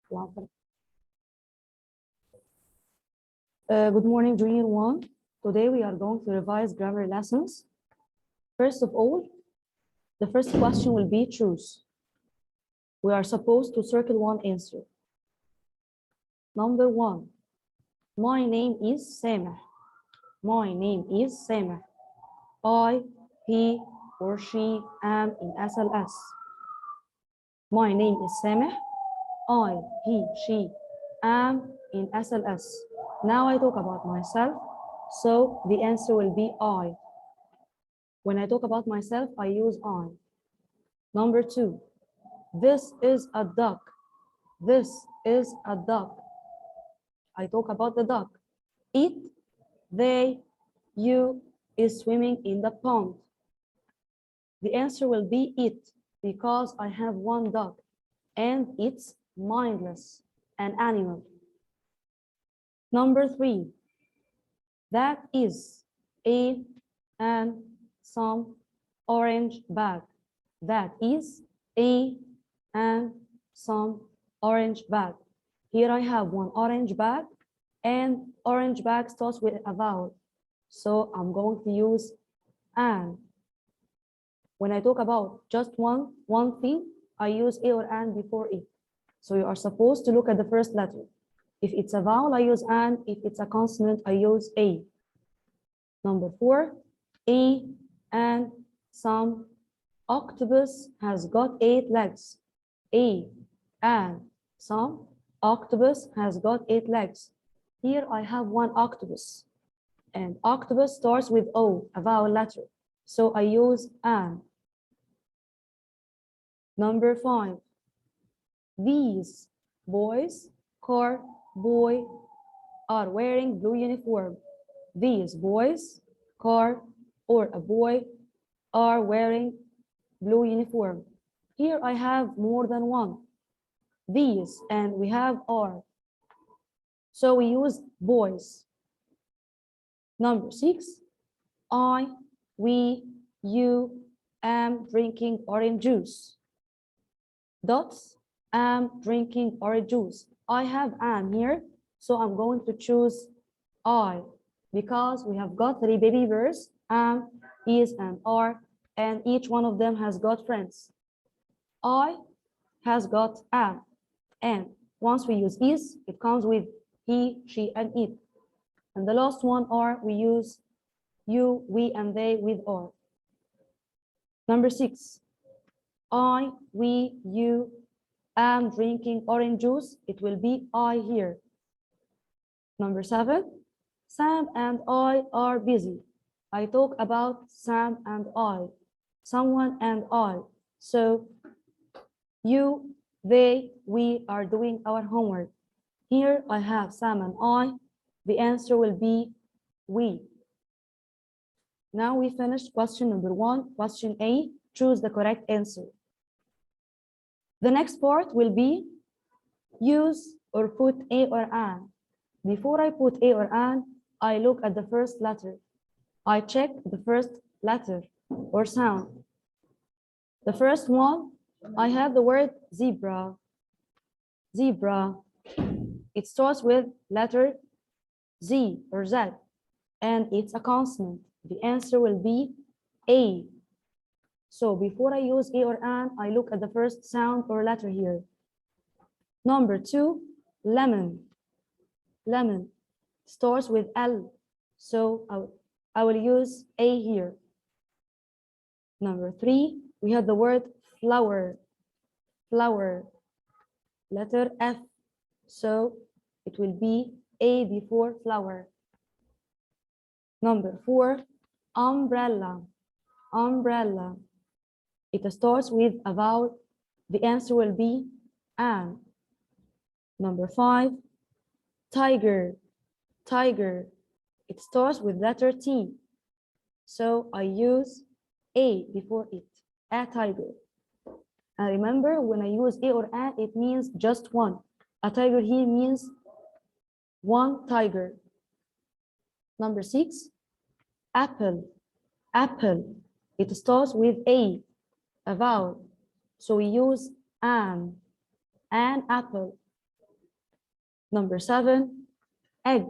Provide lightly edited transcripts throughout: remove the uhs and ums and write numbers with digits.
Good morning, Junior 1. Today we are going to revise grammar lessons. First of all, the first question will be choose. We are supposed to circle one answer. Number 1. My name is Sameh. My name is Sameh. I, he, or she am in SLS. My name is Sameh. I, he, she am in SLS. Now I talk about myself, so the answer will be I. When I talk about myself, I use I. Number 2, this is a duck. This is a duck. I talk about the duck. It, they, you is swimming in the pond. The answer will be it because I have one duck and it's mindless, an animal. Number 3, that is a and some orange bag. That is a and some orange bag. Here I have one orange bag and orange bag starts with a vowel. So I'm going to use an. When I talk about just one thing, I use a or an before it. So you are supposed to look at the first letter. If it's a vowel, I use an. If it's a consonant, I use a. Number 4, a and some octopus has got 8 legs. A and some octopus has got 8 legs. Here I have one octopus. And octopus starts with O, a vowel letter. So I use an. Number 5, these boys, car, boy, are wearing blue uniform. These boys, car, or a boy are wearing blue uniform. Here I have more than one. These, and we have are. So we use boys. Number 6, I, we, you am drinking orange juice. Dots, am drinking orange juice. I have am here, so I'm going to choose I because we have got 3 baby verbs, am, is, and are, and each one of them has got friends. I has got am, and once we use is, it comes with he, she, and it. And the last one are, we use you, we, and they with are. Number 6, I, we, you am drinking orange juice. It will be I here. Number 7, Sam and I are busy. I talk about Sam and I, someone and I. So you, they, we are doing our homework. Here I have Sam and I. The answer will be we. Now we finished question number 1. Question A, choose the correct answer. The next part will be use or put a or an. Before I put a or an, I look at the first letter. I check the first letter or sound. The first one, I have the word zebra. Zebra. It starts with letter Z or Z, and it's a consonant. The answer will be A. So before I use a or an, I look at the first sound or letter here. Number 2, lemon. Lemon starts with L, so I will use A here. Number 3, we have the word flower. Flower, letter F, so it will be A before flower. Number 4, umbrella. Umbrella. It starts with a vowel. The answer will be an. Number 5, tiger. Tiger. It starts with letter T. So I use A before it. A tiger. And remember, when I use a or an, it means just one. A tiger here means one tiger. Number 6, apple. Apple. It starts with a vowel. So we use an apple. Number 7, egg.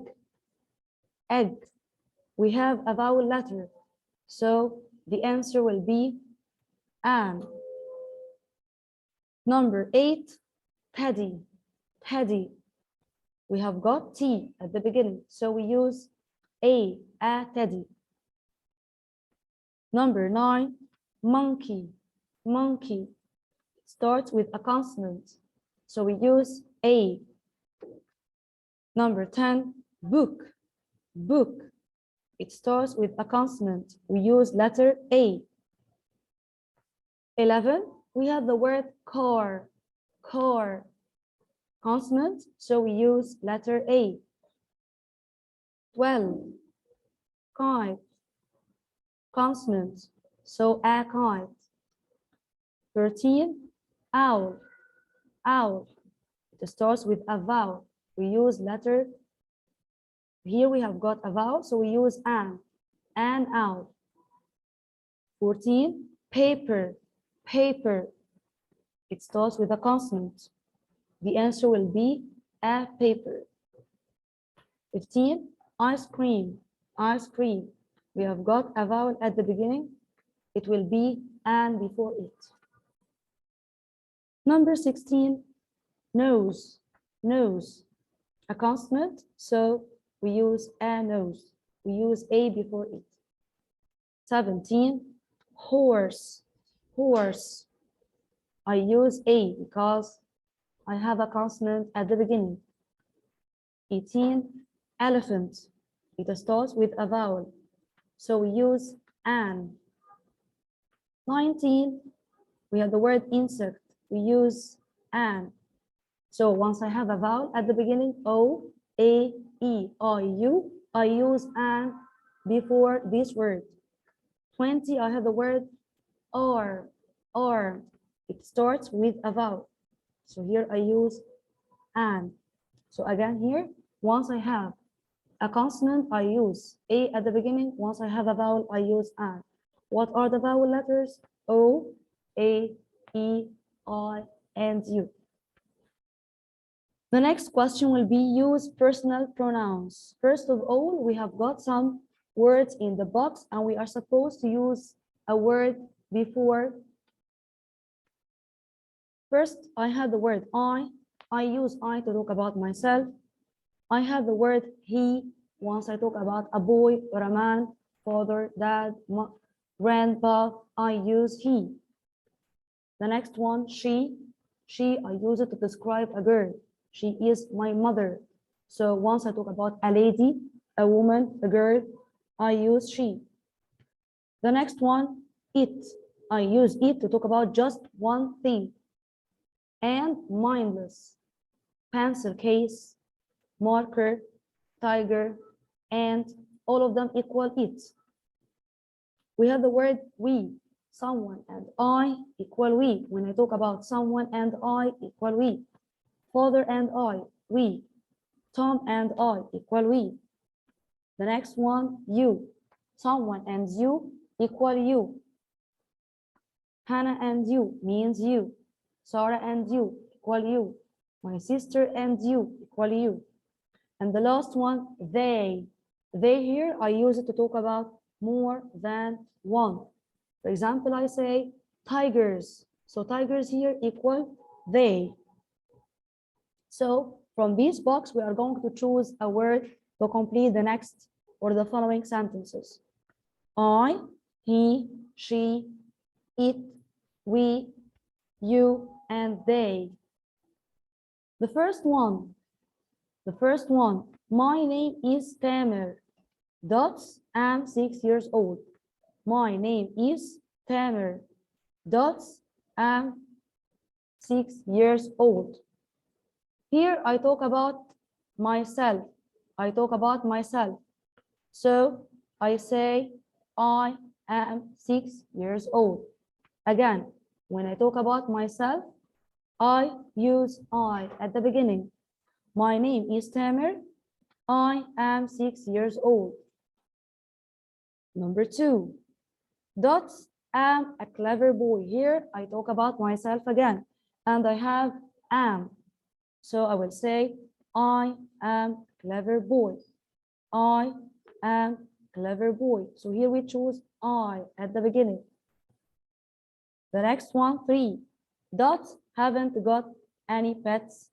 Egg. We have a vowel letter, so the answer will be an. Number 8, teddy. Teddy. We have got T at the beginning, so we use a teddy. Number 9, monkey. Monkey. It starts with a consonant, so we use a. Number 10, book. Book. It starts with a consonant. We use letter A. 11, we have the word car. Car. Consonant, so we use letter A. 12, kite. Consonant, so a kite. 13, owl. Owl. It starts with a vowel. We use letter. Here we have got a vowel, so we use an owl. 14, paper. Paper. It starts with a consonant. The answer will be a paper. 15, ice cream. Ice cream. We have got a vowel at the beginning. It will be an before it. Number 16, nose. Nose. A consonant, so we use a nose. We use a before it. 17, horse. Horse. I use a because I have a consonant at the beginning. 18, elephant. It starts with a vowel, so we use an. 19, we have the word insect. We use an. So once I have a vowel at the beginning, O, A, E, I, U, I use an before this word. 20, I have the word or. It starts with a vowel. So here I use an. So again here, once I have a consonant, I use A at the beginning. Once I have a vowel, I use an. What are the vowel letters? O, A, E, I, and U. The next question will be use personal pronouns. First of all, we have got some words in the box and we are supposed to use a word before. First, I have the word I. I use I to talk about myself. I have the word he once I talk about a boy or a man, father, dad, grandpa, I use he. The next one, she. She, I use it to describe a girl. She is my mother. So once I talk about a lady, a woman, a girl, I use she. The next one, it. I use it to talk about just one thing. And mindless, pencil case, marker, tiger, and all of them equal it. We have the word we. Someone and I equal we. When I talk about someone and I equal we. Father and I, we. Tom and I equal we. The next one, you. Someone and you equal you. Hannah and you means you. Sarah and you equal you. My sister and you equal you. And the last one, they. They here, I use it to talk about more than one. For example, I say tigers. So tigers here equal they. So from this box, we are going to choose a word to complete the next or the following sentences. I, he, she, it, we, you, and they. The first one, my name is Tamer. Dots, I'm 6 years old. My name is Tamer. Dots, I'm 6 years old. Here I talk about myself. I talk about myself. So I say I am 6 years old. Again, when I talk about myself, I use I at the beginning. My name is Tamer. I am 6 years old. Number 2, Dots, am a clever boy. Here I talk about myself again, and I have am. So I will say I am clever boy. I am clever boy. So here we choose I at the beginning. The next one, 3. Dots haven't got any pets.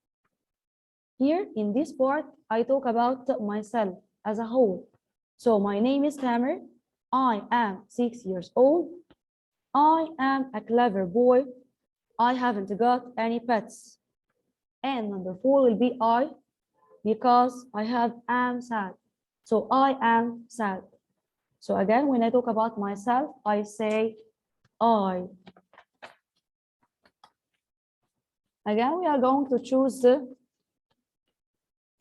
Here in this part, I talk about myself as a whole. So my name is Tamer. I am 6 years old. I am a clever boy. I haven't got any pets. And number 4 will be I, because I have am sad. So I am sad. So again, when I talk about myself, I say I. Again, we are going to choose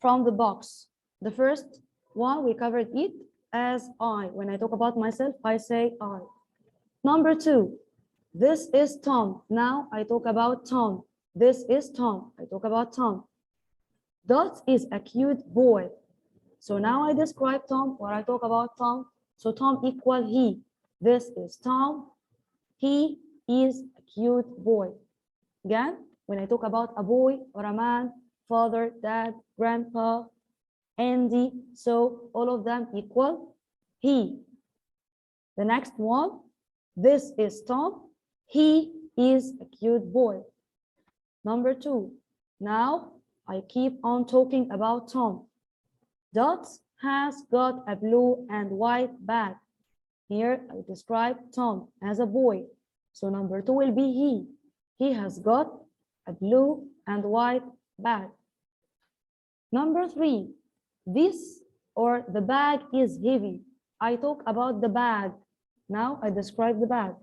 from the box. The first one, we covered it as I. When I talk about myself, I say I. Number 2, this is Tom. Now I talk about Tom. This is Tom. I talk about Tom. Dot is a cute boy. So now I describe Tom or I talk about Tom. So Tom equal he. This is Tom. He is a cute boy. Again, when I talk about a boy or a man, father, dad, grandpa, Andy, so all of them equal he. The next one, this is Tom. He is a cute boy. Number 2, now I keep on talking about Tom. Dot has got a blue and white bag. Here I describe Tom as a boy. So number 2 will be he. He has got a blue and white bag. Number 3, this or the bag is heavy. I talk about the bag. Now I describe the bag.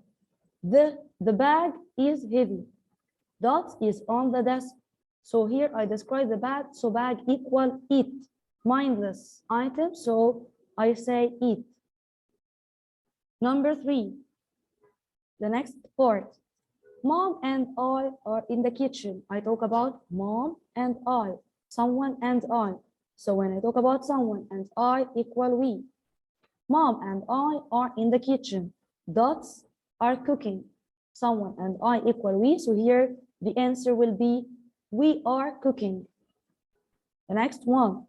The bag is heavy. Dot is on the desk. So here I describe the bag. So bag equal it. Mindless item. So I say it. Number 3, the next part. Mom and I are in the kitchen. I talk about mom and I, someone and I. So when I talk about someone and I equal we. Mom and I are in the kitchen. Dots are cooking. Someone and I equal we. So here the answer will be we are cooking. The next one.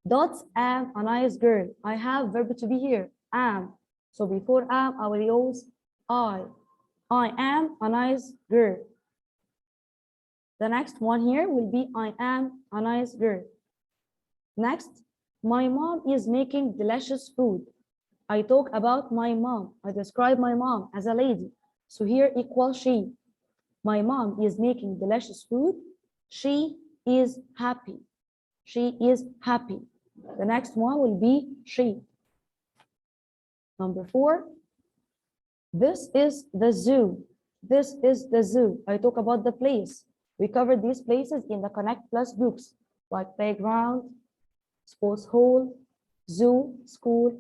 Dots am a nice girl. I have verb to be here. Am. So before am, I will use I. I am a nice girl. The next one here will be I am a nice girl. Next, my mom is making delicious food. I talk about my mom. I describe my mom as a lady. So here equal she. My mom is making delicious food. She is happy. She is happy. The next one will be she. Number 4, this is the zoo. This is the zoo. I talk about the place. We covered these places in the Connect Plus books, like playground, sports hall, zoo, school.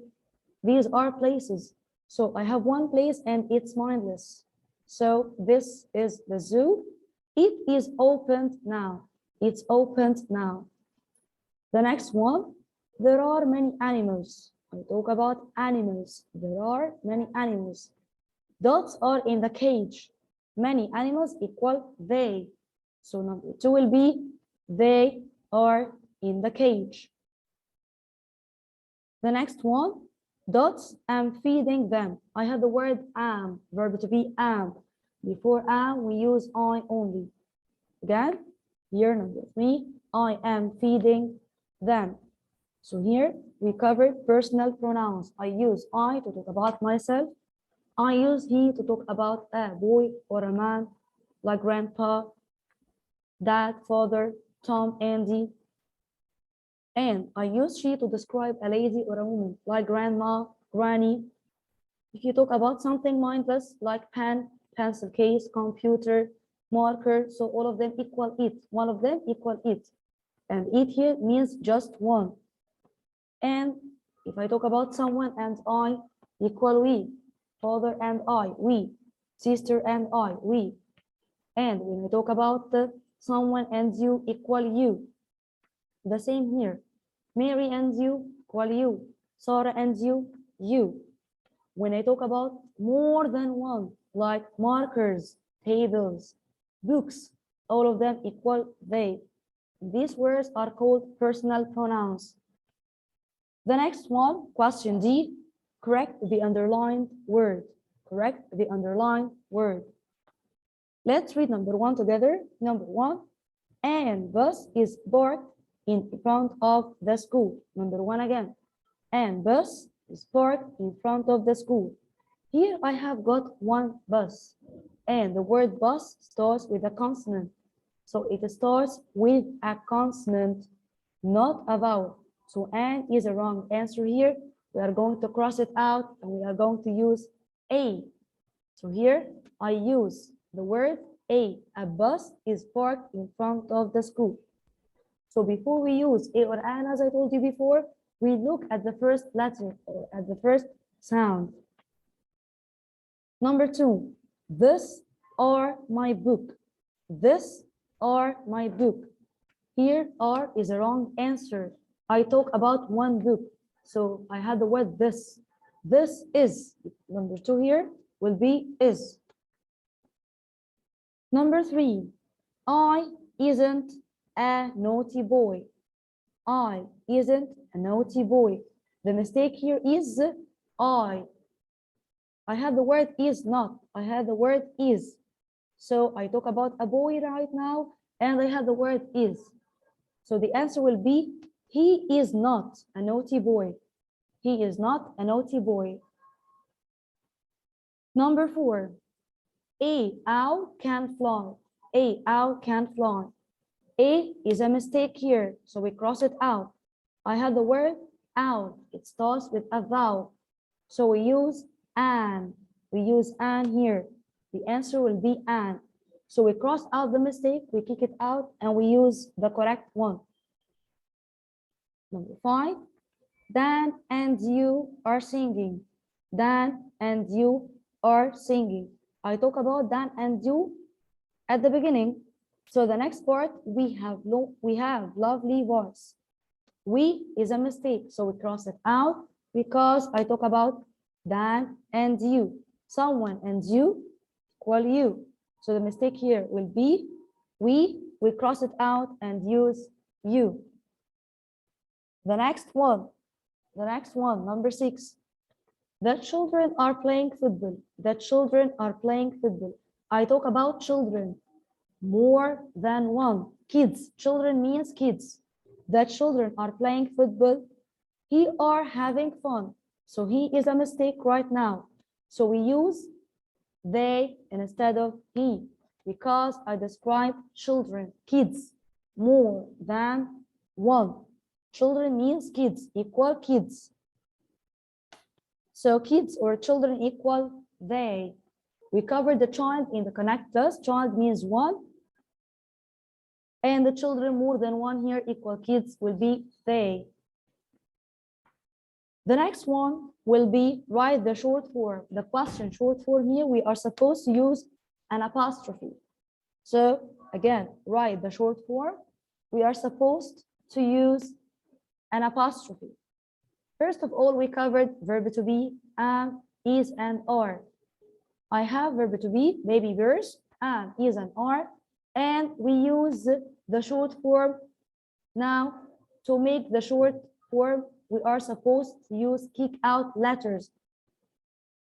These are places. So I have one place and it's mindless. So this is the zoo. It is opened now. It's opened now. The next one, there are many animals. I talk about animals. There are many animals. Dots are in the cage. Many animals equal they. So number 2 will be they are in the cage. The next one, dots, am feeding them. I have the word am, verb to be am. Before am, we use I only. Again, here number 3, I am feeding them. So here we covered personal pronouns. I use I to talk about myself. I use he to talk about a boy or a man, like grandpa, dad, father, Tom, Andy. And I use she to describe a lady or a woman, like grandma, granny. If you talk about something mindless, like pen, pencil case, computer, marker, so all of them equal it. One of them equal it. And it here means just one. And if I talk about someone and I, equal we. Father and I, we. Sister and I, we. And when we talk about someone and you, equal you. The same here. Mary and you, equal you. Sarah and you, you. When I talk about more than one, like markers, tables, books, all of them equal they. These words are called personal pronouns. The next one, question D, correct the underlined word. Correct the underlined word. Let's read number one together. Number one, and bus is parked in front of the school. Number one again, and bus is parked in front of the school. Here I have got one bus, and the word bus starts with a consonant. So it starts with a consonant, not a vowel. So and is a wrong answer here. We are going to cross it out and we are going to use a. So here I use the word a. A bus is parked in front of the school. So before we use a or an, as I told you before, we look at the first letter or at the first sound. Number two, this are my book. This are my book. Here are is a wrong answer. I talk about one book. So I had the word this. This is. Number two here will be is. Number three, I isn't a naughty boy. I isn't a naughty boy. The mistake here is I. I had the word is not. I had the word is. So I talk about a boy right now, and I had the word is. So the answer will be, he is not a naughty boy. He is not a naughty boy. Number four, a owl can fly. A owl can fly. A is a mistake here, so we cross it out. I had the word owl. It starts with a vowel. So we use an. We use an here. The answer will be an. So we cross out the mistake, we kick it out, and we use the correct one. Number five, Dan and you are singing. Dan and you are singing. I talk about Dan and you at the beginning. So the next part, we have lovely voice. We is a mistake, so we cross it out because I talk about Dan and you. Someone and you equal you. So the mistake here will be we cross it out and use you. The next one, number six. The children are playing football. The children are playing football. I talk about children, more than one. Kids, children means kids. The children are playing football. He are having fun. So he is a mistake right now. So we use they instead of he because I describe children, kids, more than one. Children means kids, equal kids. So kids or children equal they. We covered the child in the connect plus. Child means one. And the children more than one here equal kids will be they. The next one will be write the short form. The question short form here, we are supposed to use an apostrophe. So again, write the short form. We are supposed to use an apostrophe. First of all, we covered verb to be, am, is, and are. I have verb to be, baby verse, am, is, and are, and we use the short form. Now, to make the short form, we are supposed to use kick out letters.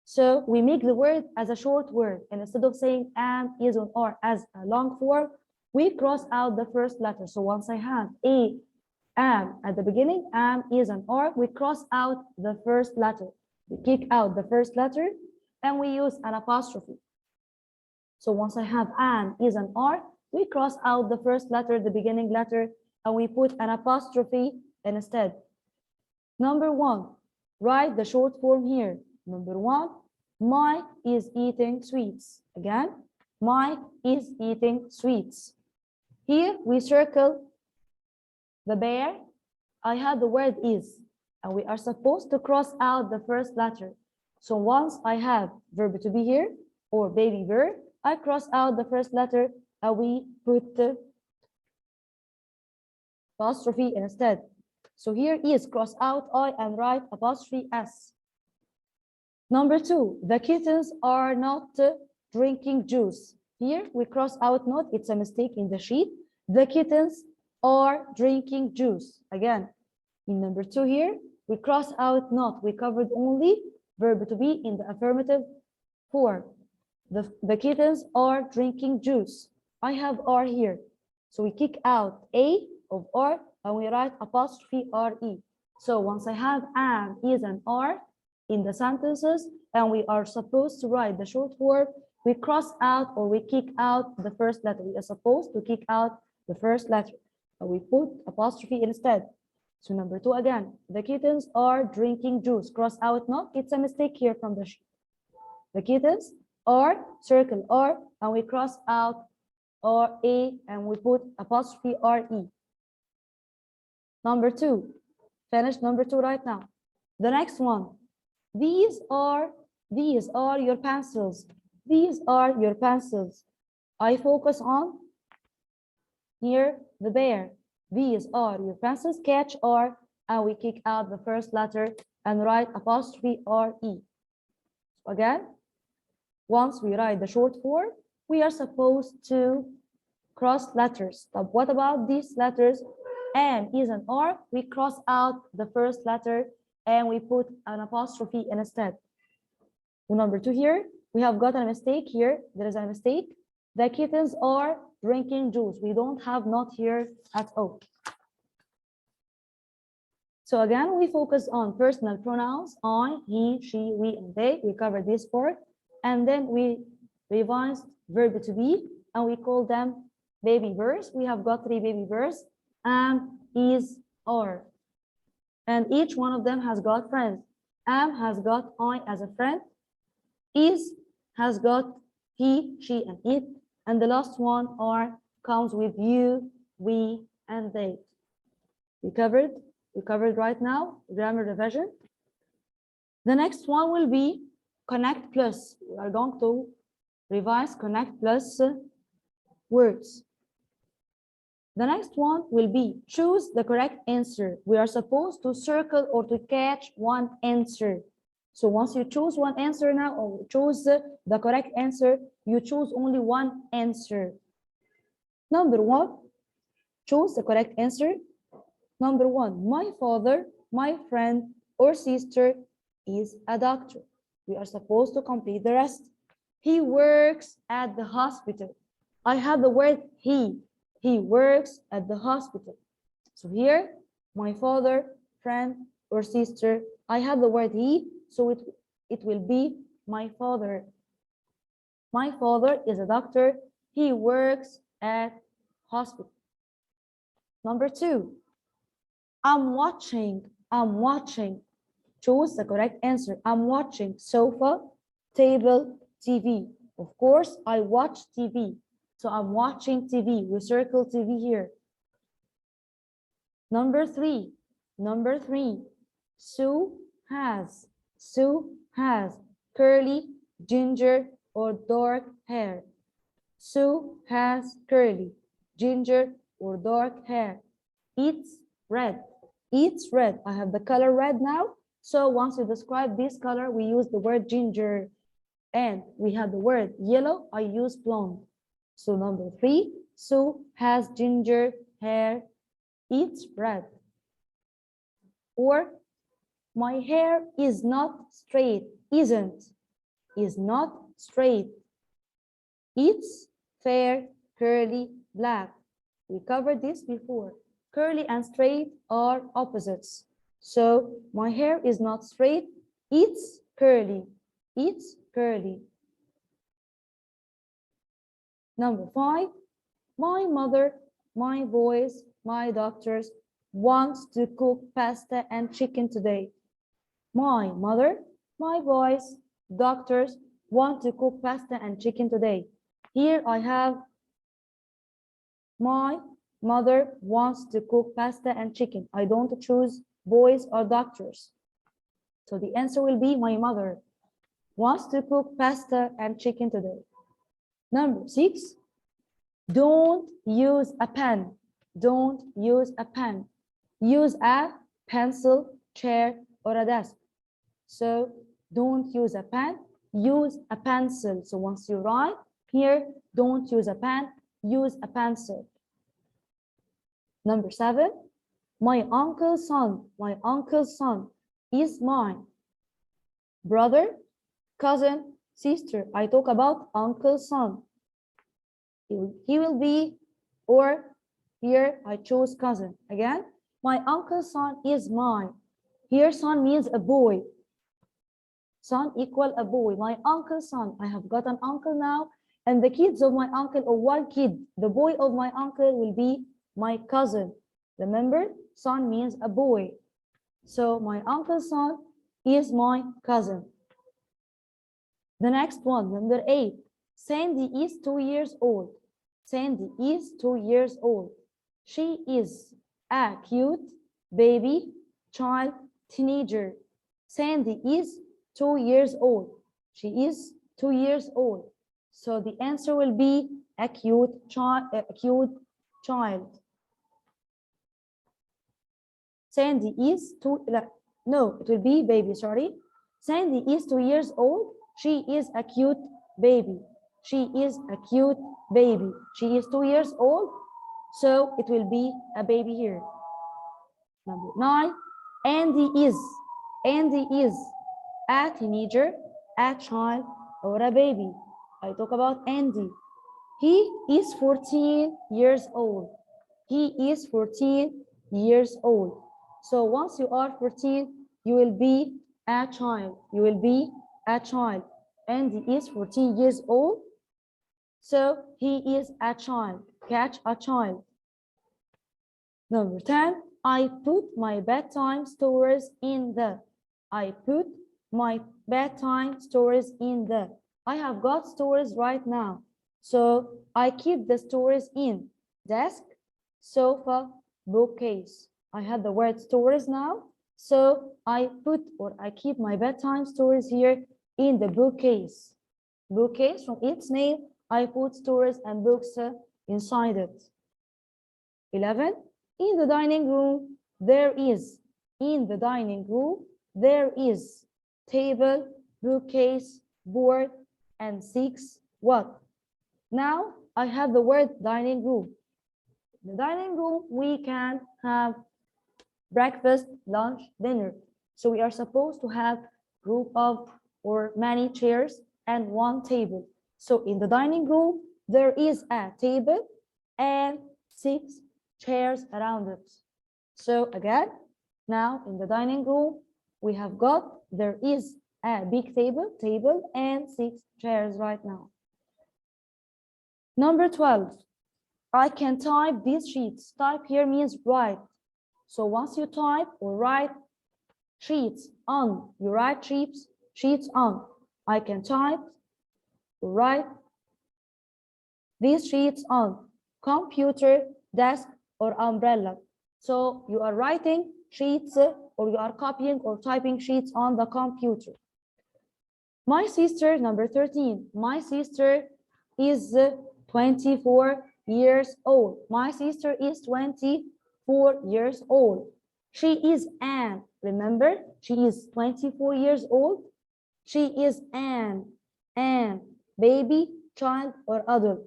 So we make the word as a short word, and instead of saying am, is, and are as a long form, we cross out the first letter. So once I have a, am at the beginning, am, is, and are, we cross out the first letter. We kick out the first letter, and we use an apostrophe. So once I have am, is, and are, we cross out the first letter, the beginning letter, and we put an apostrophe instead. Number one, write the short form here. Number one, Mike is eating sweets. Again, Mike is eating sweets. Here we circle the bear. I have the word is, and we are supposed to cross out the first letter. So once I have verb to be here, or baby verb, I cross out the first letter, and we put the apostrophe instead. So here is cross out I and write apostrophe S. Number two, the kittens are not drinking juice. Here we cross out not, it's a mistake in the sheet. The kittens are drinking juice. Again, in number 2 here, we cross out not. We covered only verb to be in the affirmative form. The kittens are drinking juice. I have are here. So we kick out a of are and we write apostrophe re. So once I have am, is, and are in the sentences and we are supposed to write the short form, we cross out or we kick out the first letter. We are supposed to kick out the first letter. We put apostrophe instead. So number 2 again, the kittens are drinking juice. Cross out not, it's a mistake here from the sheet. The kittens are, circle are, and we cross out or a and we put apostrophe re. Number 2, finish number 2 right now. The next one, these are your pencils. These are your pencils. I focus on here the bear. These are your pencils. Catch are, and we kick out the first letter and write apostrophe re. So again, once we write the short form, we are supposed to cross letters. But what about these letters? Am, is, and are. We cross out the first letter and we put an apostrophe instead. Number 2 here, we have got a mistake here. There is a mistake. The kittens are drinking juice. We don't have not here at all. So again, we focus on personal pronouns, I, he, she, we, and they. We covered this part. And then we revised verb to be, and we call them baby verbs. We have got 3 baby verbs, am, is, are. And each one of them has got friends. Am has got I as a friend. Is has got he, she, and it. And the last one are comes with you, we, and they. We covered right now grammar revision. The next one will be connect plus. We are going to revise connect plus words. The next one will be choose the correct answer. We are supposed to circle or to catch one answer. So once you choose one answer now, or choose the correct answer, you choose only one answer. Number 1, choose the correct answer. Number 1, my father, my friend, or sister is a doctor. We are supposed to complete the rest. He works at the hospital. I have the word he. He works at the hospital. So here, my father, friend, or sister, I have the word he, so it will be my father. My father is a doctor. He works at hospital. Number 2, I'm watching. Choose the correct answer. I'm watching sofa, table, TV. Of course, I watch TV. So I'm watching TV. We circle TV here. Number 3. Sue has curly, ginger, or dark hair. Sue has curly, ginger, or dark hair. Eats red. I have the color red now. So once we describe this color, we use the word ginger. And we have the word yellow, I use blonde. So number 3, Sue has ginger hair, eats red. Or my hair is not straight, is not straight. It's fair, curly, black. We covered this before. Curly and straight are opposites. So my hair is not straight, it's curly. Number 5, my mother, my boys, my doctors wants to cook pasta and chicken today. My mother, my boys, doctors want to cook pasta and chicken today. Here I have my mother wants to cook pasta and chicken. I don't choose boys or doctors. So the answer will be my mother wants to cook pasta and chicken today. Number 6, don't use a pen. Use a pencil, chair, or a desk. So don't use a pen, use a pencil. So once you write here, don't use a pen, use a pencil. Number 7, my uncle's son is mine. Brother, cousin, sister. I talk about uncle's son. He will be, or here I chose cousin. Again, my uncle's son is mine. Here son means a boy. Son equal a boy. My uncle's son. I have got an uncle now, and the kids of my uncle, or one kid, the boy of my uncle will be my cousin. Remember, son means a boy. So my uncle's son is my cousin. The next one, number 8. Sandy is 2 years old. Sandy is 2 years old. She is a cute baby, child, teenager. Sandy is 2 years old. She is 2 years old. So the answer will be a cute child. Sandy is no, it will be baby, sorry. Sandy is 2 years old. She is a cute baby. She is a cute baby. She is 2 years old. So it will be a baby here. Number 9, Andy is a teenager, a child, or a baby. I talk about Andy. He is 14 years old. He is 14 years old. So once you are 14, you will be a child. You will be a child. Andy is 14 years old. So he is a child. Catch a child. Number 10, I put my bedtime stories in the. I put my bedtime stories in the. I have got stories right now. So I keep the stories in desk, sofa, bookcase. I had the word stories now. So I put, or I keep my bedtime stories here in the bookcase. Bookcase, from its name, I put stories and books inside it. 11, in the dining room, there is. In the dining room, there is table, bookcase, board, and 6 what? Now I have the word dining room. In the dining room, we can have breakfast, lunch, dinner. So we are supposed to have group of or many chairs and one table. So in the dining room, there is a table and 6 chairs around it. So again, now in the dining room, we have got, there is a big table and 6 chairs right now. Number 12, I can type these sheets. Type here means write. So once you type or write sheets on, you write sheets on. I can type or write these sheets on computer, desk, or umbrella. So you are writing sheets or you are copying or typing sheets on the computer. My sister, number 13, my sister is 24 years old. My sister is 24 years old. She is an, remember, she is 24 years old. She is an, baby, child, or adult.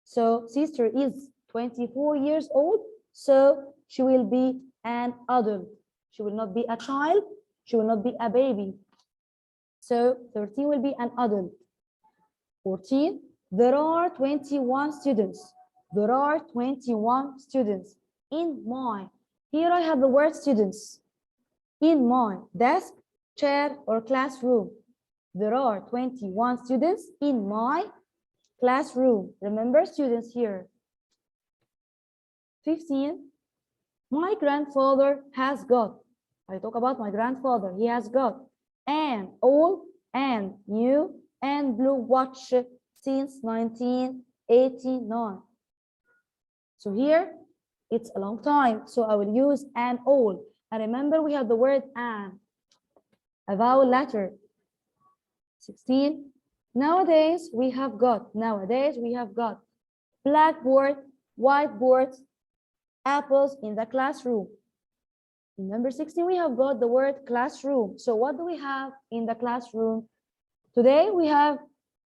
So sister is 24 years old, so she will be an adult. She will not be a child, she will not be a baby. So 13 will be an adult. 14, there are 21 students. There are 21 students in my. Here I have the word students. In my desk, chair, or classroom. There are 21 students in my classroom. Remember students here. 15, my grandfather has got. I talk about my grandfather. He has got an old and new and blue watch since 1989. So here it's a long time, so I will use an old. And remember we have the word an, a vowel letter. 16, nowadays we have got blackboard, whiteboards, apples in the classroom. In number 16, we have got the word classroom. So what do we have in the classroom? Today we have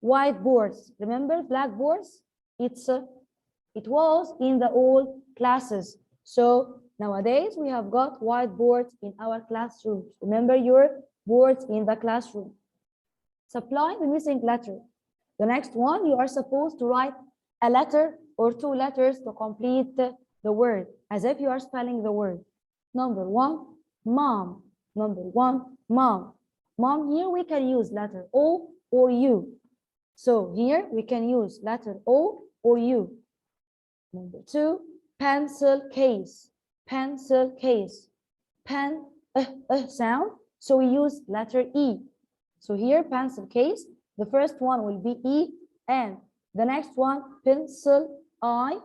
whiteboards. Remember blackboards? It was in the old classes. So nowadays we have got whiteboards in our classrooms. Remember your boards in the classroom. Supply the missing letter. The next one, you are supposed to write a letter or two letters to complete the word, as if you are spelling the word. Number one, mom. Number one, mom. Mom, here we can use letter O or U. So here we can use letter O or U. Number two, pencil case. Pencil case. Pen, sound. So we use letter E. So here, pencil case, the first one will be E, and the next one, pencil, I,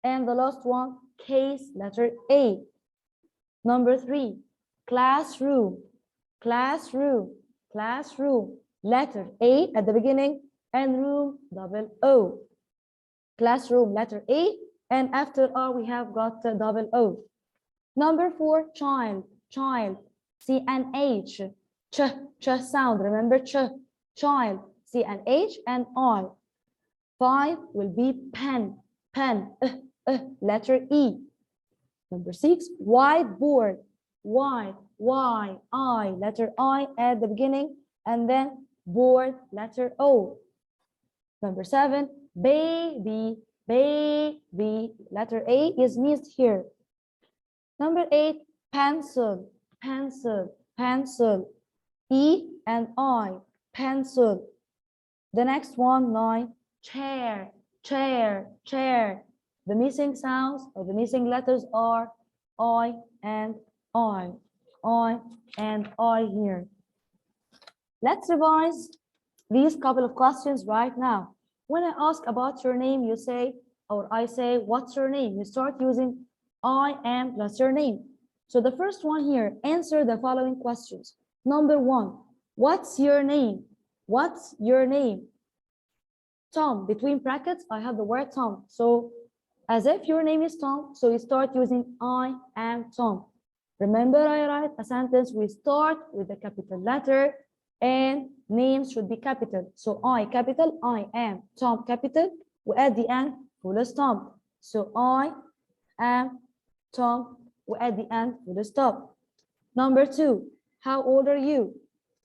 and the last one, case, letter A. Number three, classroom, classroom, classroom, letter A at the beginning, and room, double O. Classroom, letter A, and after R, we have got double O. Number four, child, child, C-N-H, ch sound, remember ch, child, C-N-H and I. Five will be pen, pen, letter E. Number six, whiteboard, Y-I, letter I at the beginning, and then board, letter O. Number seven, baby, baby, letter A is missed here. Number eight, pencil, pencil, pencil, E and I, pencil. The next one, nine, chair, chair, chair. The missing sounds or the missing letters are I and I, I and I here. Let's revise these couple of questions right now. When I ask about your name, you say, or I say, what's your name? You start using I am plus your name. So the first one here, answer the following questions. Number one, what's your name? What's your name? Tom, between brackets, I have the word Tom. So as if your name is Tom, so you start using I am Tom. Remember, I write a sentence, we start with a capital letter and names should be capital. So I capital, I am, Tom capital, we at the end, full stop. So I am Tom, we at the end, full stop. Number two, how old are you?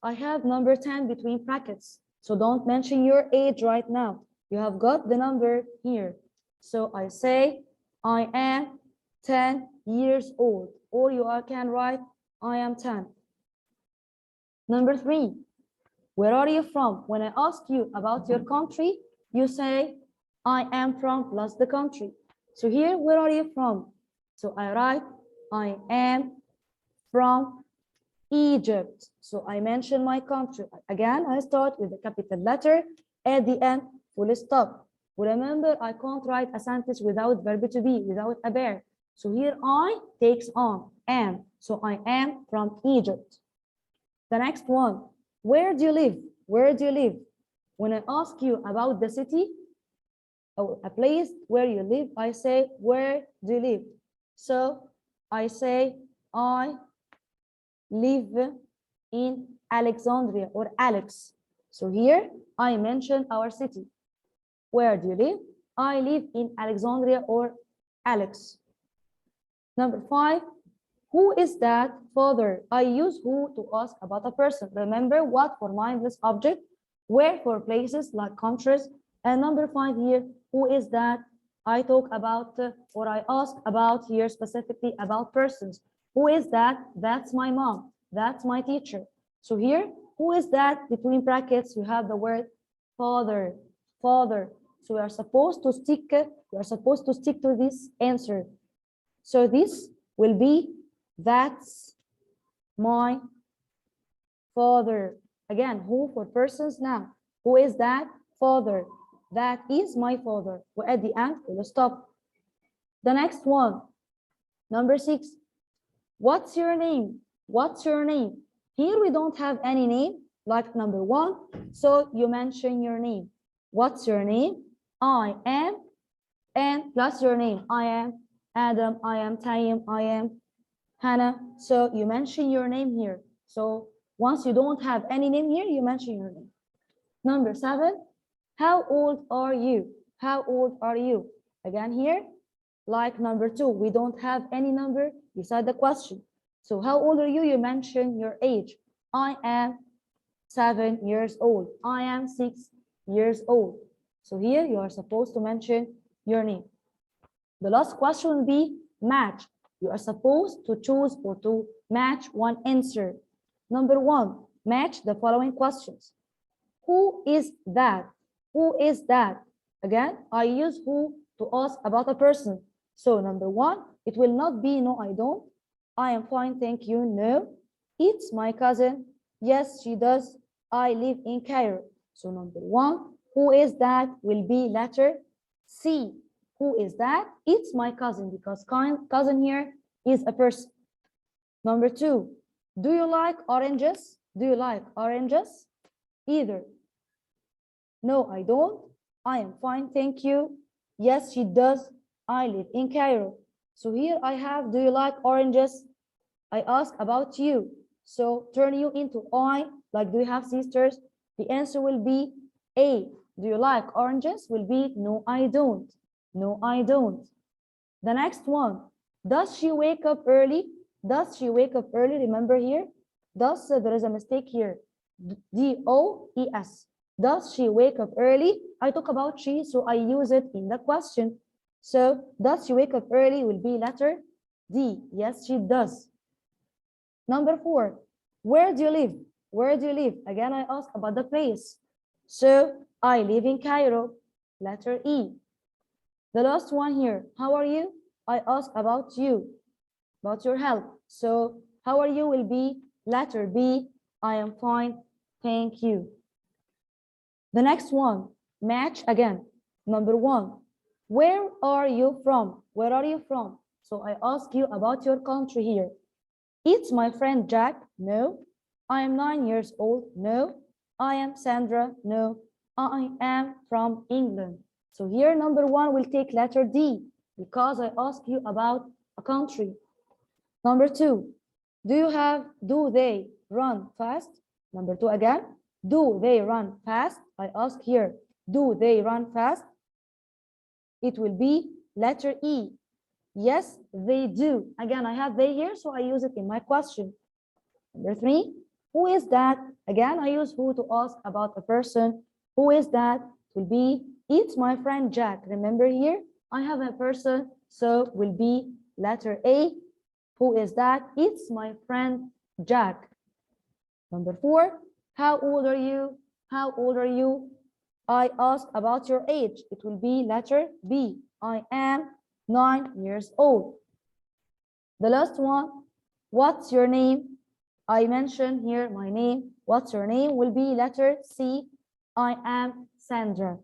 I have number 10 between brackets. So don't mention your age right now. You have got the number here. So I say, I am 10 years old. Or you can write, I am 10. Number three, where are you from? When I ask you about your country, you say, I am from plus the country. So here, where are you from? So I write, I am from Egypt. So I mention my country. Again, I start with a capital letter. At the end, full stop. Remember, I can't write a sentence without verb to be, without a bear. So here I takes on am. So I am from Egypt. The next one, where do you live? Where do you live? When I ask you about the city or a place where you live, I say, where do you live? So I say, I live in Alexandria or Alex. So here I mentioned our city. Where do you live? I live in Alexandria or Alex. Number five, who is that father? I use who to ask about a person. Remember what for mindless object, where for places like countries. And number five here, who is that? I talk about or I ask about here specifically about persons. Who is that? That's my mom. That's my teacher. So here, who is that? Between brackets, you have the word father. Father. So we are supposed to stick. We are supposed to stick to this answer. So this will be that's my father. Again, who for persons now. Who is that? Father. That is my father. We're at the end, we'll stop. The next one, number six. What's your name? What's your name? Here we don't have any name, like number one. So you mention your name. What's your name? I am, and plus your name. I am Adam, I am Tayyim, I am Hannah. So you mention your name here. So once you don't have any name here, you mention your name. Number seven, how old are you? How old are you? Again here, Like number 2, we don't have any number beside the question. So how old are you? You mention your age. I am 7 years old. I am 6 years old. So here you are supposed to mention your name. The last question will be match. You are supposed to choose or to match one answer. Number 1, match the following questions. Who is that? Who is that? Again, I use who to ask about a person. So number 1, it will not be no, I don't. I am fine, thank you. No. It's my cousin. Yes, she does. I live in Cairo. So number 1, who is that will be letter C. Who is that? It's my cousin, because cousin here is a person. Number 2, do you like oranges? Do you like oranges? Either no, I don't. I am fine, thank you. Yes, she does. I live in Cairo. So here I have, do you like oranges? I ask about you. So turn you into I, like do you have sisters? The answer will be A. Do you like oranges? Will be no, I don't. No, I don't. The next one, does she wake up early? Does she wake up early? Remember here, does, there is a mistake here. D-O-E-S. Does she wake up early? I talk about she, so I use it in the question. So does she wake up early will be letter D. Yes, she does. Number 4, where do you live? Where do you live? Again, I ask about the place. So I live in Cairo, letter E. The last one here, how are you? I ask about you, about your health. So how are you will be letter B. I am fine, thank you. The next one, match again. Number 1, where are you from? Where are you from? So I ask you about your country here. It's my friend Jack. No. I am 9 years old. No. I am Sandra. No. I am from England. So here number 1 will take letter D, because I ask you about a country. Number 2, do they run fast? Number 2 again, do they run fast? I ask here, do they run fast? It will be letter E. Yes, they do. Again, I have they here, so I use it in my question. Number 3, who is that? Again, I use who to ask about a person. Who is that? It will be, it's my friend Jack. Remember here, I have a person, so will be letter A. Who is that? It's my friend Jack. Number 4, how old are you? How old are you? I ask about your age. It will be letter B. I am 9 years old. The last one, what's your name? I mention here my name. What's your name will be letter C. I am Sandra.